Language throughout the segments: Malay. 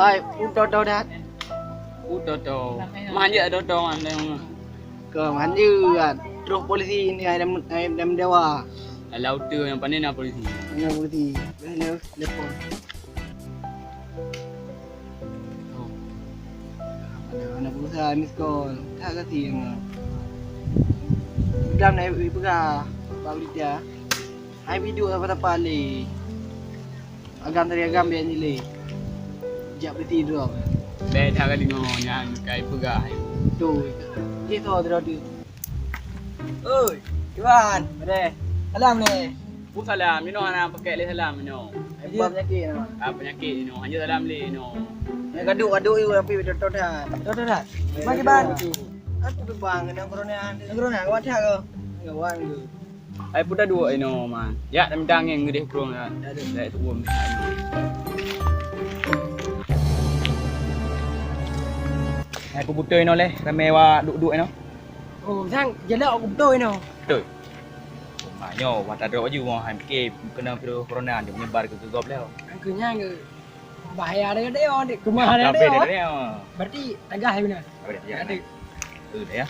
Ai, udah dah. Udah. Manja dodo ande. Ke manjuan. Terus polisi ni ada dewa. Alau tu yang pandai nak polisi. Ada polisi. Telepon. Ada berusaha miss call. Tak kasih yang. Dalam naik pergi. Balik dia. Hai video apa pali. Agam dari agam dia ni le. Jak berhenti dulu. Dah kali ngonya kai pegah. Tu. Dia tu ada. Oi, Iwan, ada. Salam ni. Salam, you know anak pakai le salam you know. Apa penyakit nama? Penyakit you know. Hanya salam le you know. Nak gaduh you tapi betul dah. Betul dah. Mari ban. Aku bang kena corona. Corona kau ada ke? Kawan ke. Ai pun dah dua you know man. Ya dah minta angin gede kurang dah. Dah tu bom. Ai pun butuh you know le. Ramai wa duduk you know. Oh, sang jelak aku betul you know. Betul. Maknyo wa tak ada baju mau han fikir kena virus corona dia menyebar ke gegap dah. Angkanya ke. Bahaya dia dia kemah dia. Tapi dia. Berarti agak benar. Apa dia? Ada. Dah ya.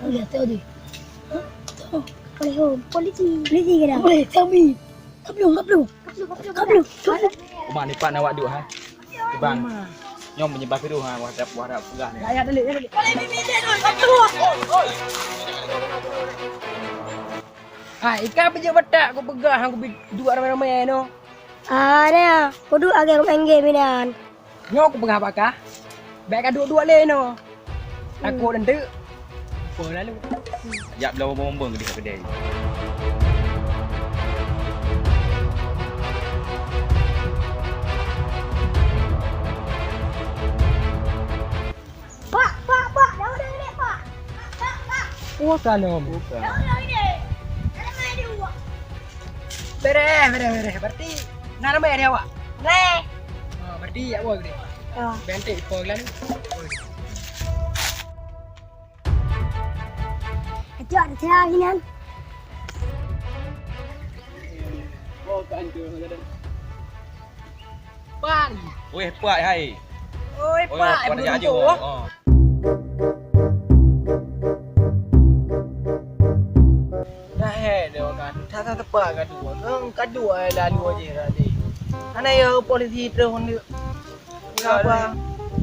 Olha, Teodi. Olha, polisi kena. Oleh, Selby. Kaplung. Rumah ni pak nak awak duk ha. Bang. Nyom menyebar virus ha wadah pegah ni. Ya delik. Oleh, bimbing kaplung. Ikan peja betak aku pegang aku dua ramai-ramai no. Ada, kudu agak main game ni. Nyo aku pegang apakah? Baik kan dua-dua le no. Aku dan tu. Apa lalu? Ya belau bombong di kedai. Pak, dah ni, Pak. Bukan no. Bukan. Bere. Berarti nak ramai dia awak. Weh. Berarti ya awak gede. Bentik peglan. Ada ni kan. Oh kan tu ada. Pan. Weh pak hai. Oi pak, pada jaga. Oh. Dah dia kan. Tak tepat kadua. Kadua lalu aje tadi. Ana ya polisi terus ni. Apa?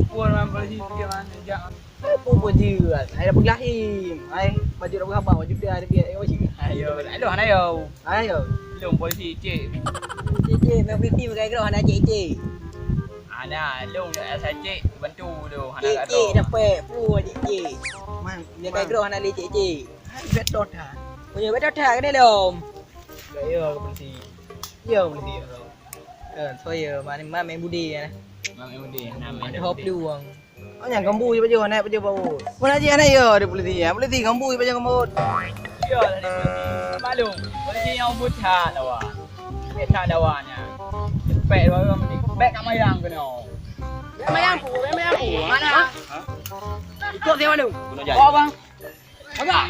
Puan man polisi dia man jangan. Apa je kan. Ada perlahim. Ai baju dah berapa baju dia ada biar baju. Ayo, ayo. Ayo. Belum polisi cik. Cik, nak pipi pakai gerak nak cik. Ana, long saya cik bantu tu. Cik dapat pu cik. Man, dia pakai gerak nak cik. Betul dah. Punya betul dah ke ni lom. Ya polisi. Ya polisi. Saya mana main budi kan. Main budi. Nama Ada hop luang. Oh yang gambu je baju naik baju bau. Mana je anak ya dia polisi. Polisi gambu je baju gambu. Ya lah ni polisi. Maklum, polisi yang buta lawa. Buta lawanya. Cepet baru ni. Baik kat mayang kena. Mayang pu. Mana? Ha? Ikut dia mana? Gunung Jaya. Oh bang. Agak.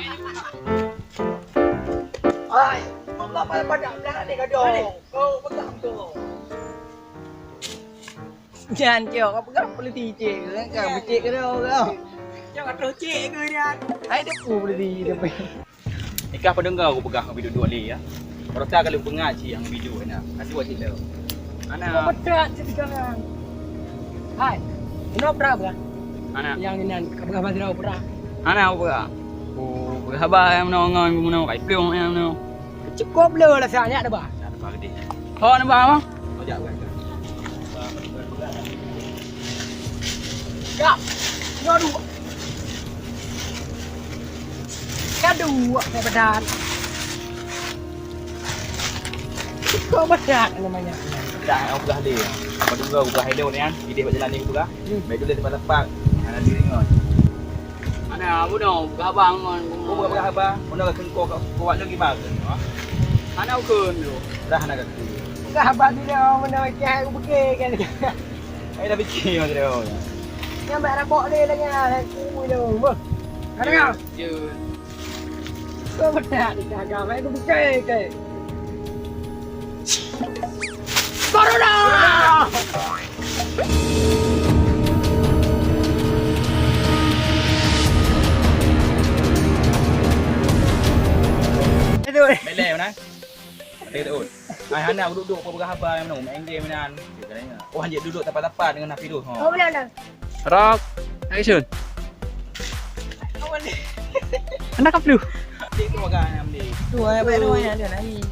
Ai, Allah pada belakang ni gaduh. Kau pegang tu. Jangan cik, kau pegang polisi cik ke kan? Becik ke dah kau? Jangan terus cik ke dia. Ai dia pu polisi dia pe. Nikah pendengar aku pegang video dua ni ya. Rota kalau pengaji yang video ni. Kasih buat sila. Ana. Berat cik sekarang. Hai. Ini berapa? Ana. Yang ini pegang pasir berapa? Ana aku pegang. Oh, berhabar yang menongol menongol kai plong yang menongol. Cukup le lah saya ada bah. Dah nampak gede. Oh, nampak bang? Oh, jap kan. Ya. Aduh. Kedua saya berat. Kau berat namanya. Dah aku pegang dia. Apa juga aku pegang hello ni kan. Ide buat jalan ni aku pegang. Baik dulu tempat-tempat. Ana diri ngon. Ana abu no berhabar ngon. Aku pegang abang. Mana kau kau lagi bagus. Ana aku tu. Dah nak aku. Sahabat dia mana macam aku pergi kan. Ai dah fikir macam tu. Yang mak rabak dia lagi aku dia. Ada kau? Je. Kau berat ni dah kau. Aku pergi ke. Corona. Itu. Bele mana? Dia tu. Ai hana duduk apa berapa habar mana main game mainan. Dia katanya. Oh hanya duduk tapat-tapat dengan Nafi tu. Oh, boleh dah. Rock. Action. Awan ni. Anak apa lu? Dia tu makan am dia. Tu apa tu yang ada lagi.